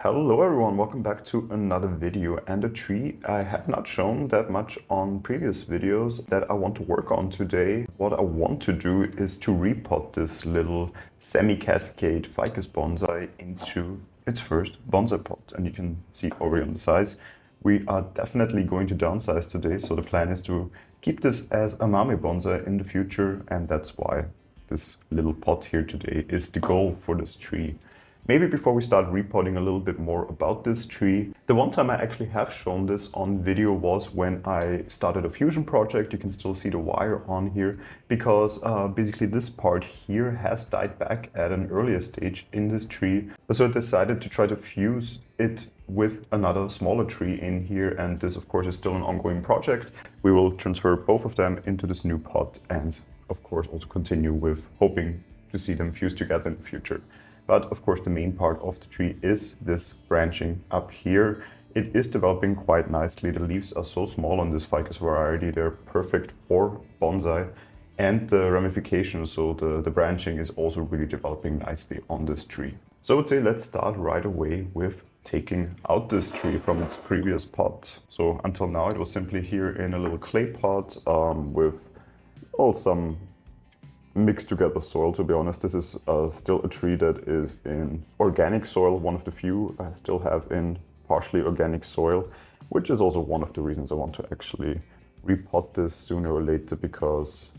Hello everyone, welcome back to another video and a tree I have not shown that much on previous videos that I want to work on today. What I want to do is to repot this little semi-cascade ficus bonsai into its first bonsai pot, and you can see already on the size. We are definitely going to downsize today, so the plan is to keep this as a Mame bonsai in the future, and that's why this little pot here today is the goal for this tree. Maybe before we start repotting a little bit more about this tree, the one time I actually have shown this on video was when I started a fusion project. You can still see the wire on here because basically this part here has died back at an earlier stage in this tree. So I decided to try to fuse it with another smaller tree in here, and this of course is still an ongoing project. We will transfer both of them into this new pot and of course also continue with hoping to see them fuse together in the future. But of course the main part of the tree is this branching up here. It is developing quite nicely. The leaves are so small on this ficus variety, they're perfect for bonsai. And the ramification, so the branching is also really developing nicely on this tree. So I would say let's start right away with taking out this tree from its previous pot. So until now it was simply here in a little clay pot with some mixed together soil. To be honest, this is still a tree that is in organic soil, one of the few I still have in partially organic soil, which is also one of the reasons I want to actually repot this sooner or later, because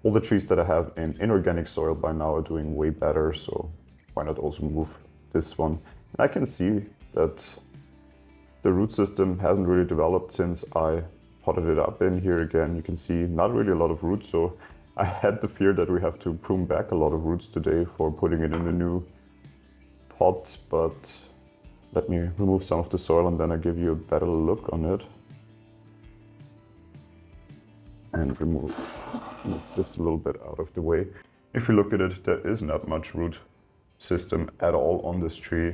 all the trees that I have in inorganic soil by now are doing way better, so why not also move this one. And I can see that the root system hasn't really developed since I potted it up in here again. You can see not really a lot of roots, so I had the fear that we have to prune back a lot of roots today for putting it in the new pot, but let me remove some of the soil and then I'll give you a better look on it. And remove this a little bit out of the way. If you look at it, there is not much root system at all on this tree.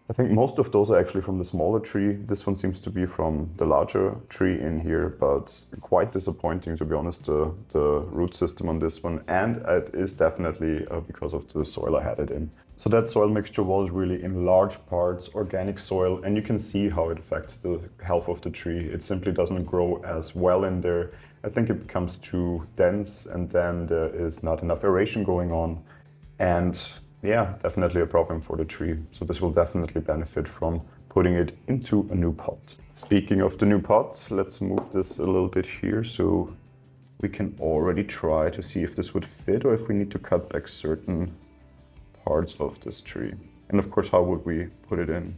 I think most of those are actually from the smaller tree. This one seems to be from the larger tree in here, but quite disappointing, to be honest, the root system on this one. And it is definitely because of the soil I had it in. So that soil mixture was really in large parts organic soil, and you can see how it affects the health of the tree. It simply doesn't grow as well in there. I think it becomes too dense, and then there is not enough aeration going on. And yeah, definitely a problem for the tree. So this will definitely benefit from putting it into a new pot. Speaking of the new pot, let's move this a little bit here so we can already try to see if this would fit or if we need to cut back certain parts of this tree. And of course, how would we put it in?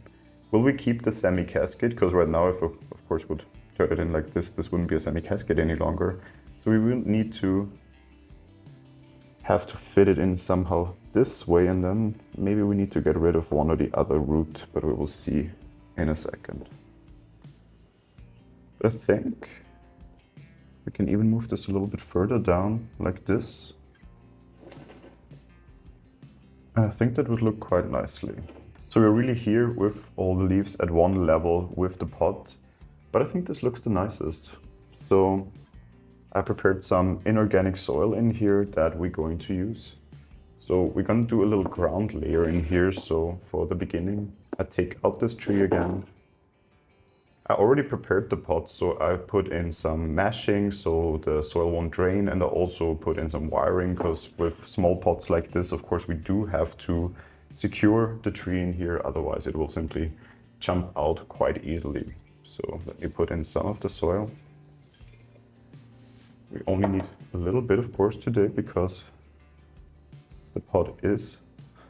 Will we keep the semi-cascade? Because right now, if I, of course, would turn it in like this wouldn't be a semi-cascade any longer. So we will need to have to fit it in somehow this way, and then maybe we need to get rid of one or the other root, but we will see in a second. I think we can even move this a little bit further down like this. And I think that would look quite nicely. So we're really here with all the leaves at one level with the pot, but I think this looks the nicest. So I prepared some inorganic soil in here that we're going to use. So we're going to do a little ground layer in here. So for the beginning, I take out this tree again. I already prepared the pot, so I put in some meshing so the soil won't drain, and I also put in some wiring, because with small pots like this, of course, we do have to secure the tree in here, otherwise it will simply jump out quite easily. So let me put in some of the soil. We only need a little bit, of course, today because the pot is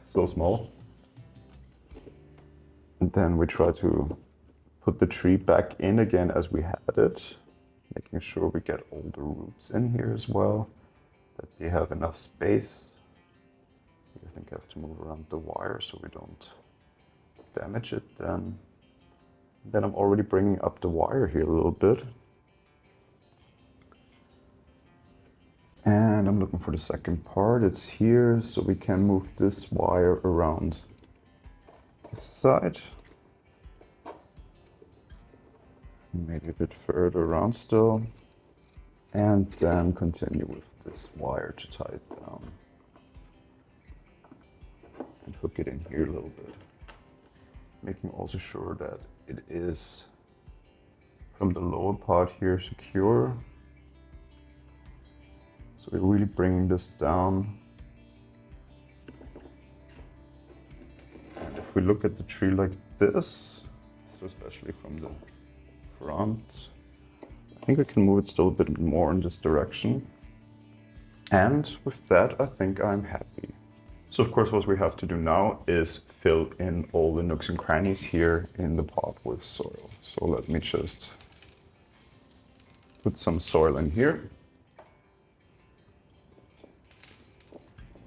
so small. And then we try to put the tree back in again as we had it, making sure we get all the roots in here as well, that they have enough space. I think I have to move around the wire so we don't damage it then. Then I'm already bringing up the wire here a little bit. And I'm looking for the second part. It's here, so we can move this wire around this side. Maybe a bit further around still. And then continue with this wire to tie it down. And hook it in here a little bit. making also sure that it is from the lower part here secure. So we're really bringing this down. And if we look at the tree like this, so especially from the front, I think I can move it still a bit more in this direction. And with that, I think I'm happy. So of course, what we have to do now is fill in all the nooks and crannies here in the pot with soil. So let me just put some soil in here.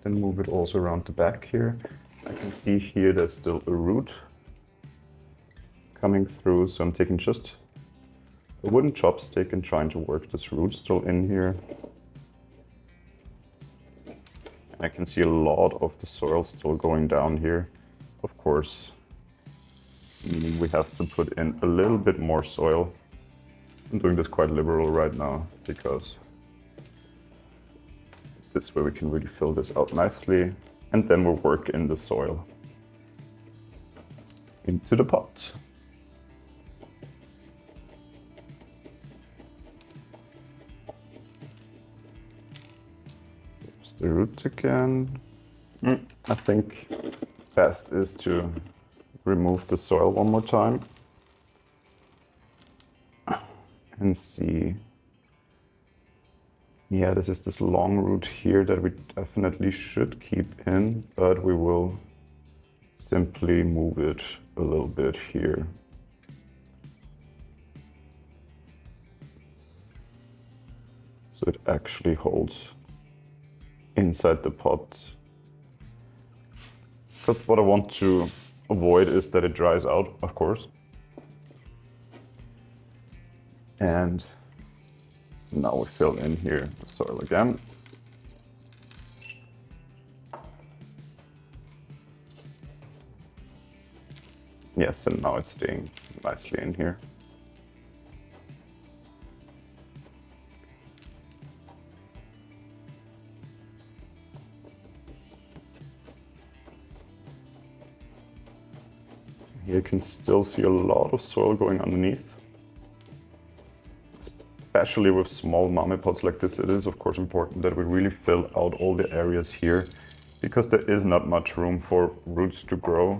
Then move it also around the back here. I can see here there's still a root coming through, so I'm taking just a wooden chopstick and trying to work this root still in here. And I can see a lot of the soil still going down here. Of course, meaning we have to put in a little bit more soil. I'm doing this quite liberal right now because this way we can really fill this out nicely, and then we'll work in the soil into the pot. There's the root again. I think best is to remove the soil one more time and see. Yeah, this is this long root here that we definitely should keep in, but we will simply move it a little bit here. So it actually holds inside the pot. Because what I want to avoid is that it dries out, of course. And now we fill in here the soil again. Yes, and now it's staying nicely in here. Here you can still see a lot of soil going underneath. Especially with small mame pots like this, it is of course important that we really fill out all the areas here, because there is not much room for roots to grow.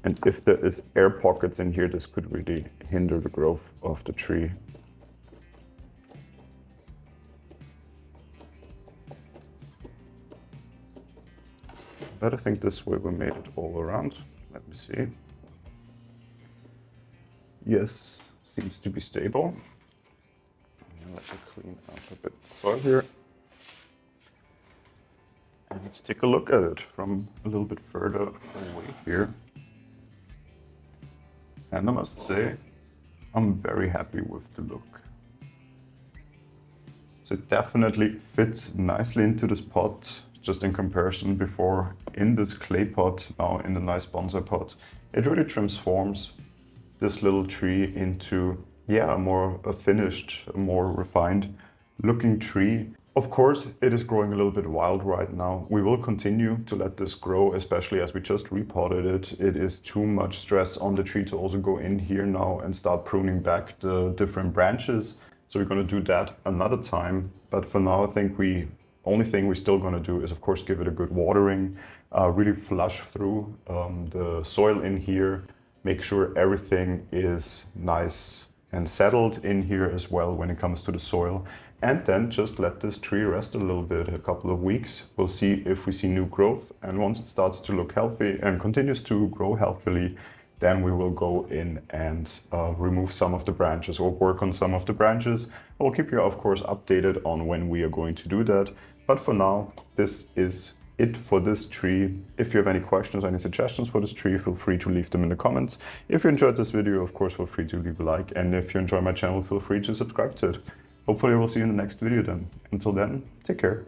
And if there is air pockets in here, this could really hinder the growth of the tree. But I think this way we made it all around. Let me see. Yes, seems to be stable. Let me clean up a bit of soil here. And let's take a look at it from a little bit further away here. And I must say, I'm very happy with the look. So it definitely fits nicely into this pot, just in comparison before in this clay pot, now in the nice bonsai pot. It really transforms this little tree into a more finished, more refined looking tree. Of course, it is growing a little bit wild right now. We will continue to let this grow, especially as we just repotted it. It is too much stress on the tree to also go in here now and start pruning back the different branches. So we're going to do that another time. But for now, I think only thing we're still going to do is, of course, give it a good watering, really flush through the soil in here, make sure everything is nice and settled in here as well when it comes to the soil. And then just let this tree rest a little bit, a couple of weeks. We'll see if we see new growth. And once it starts to look healthy and continues to grow healthily, then we will go in and remove some of the branches or work on some of the branches. I'll keep you, of course, updated on when we are going to do that. But for now, this is it for this tree. If you have any questions or any suggestions for this tree, feel free to leave them in the comments. If you enjoyed this video, of course, feel free to leave a like. And if you enjoy my channel, feel free to subscribe to it. Hopefully we'll see you in the next video then. Until then, take care.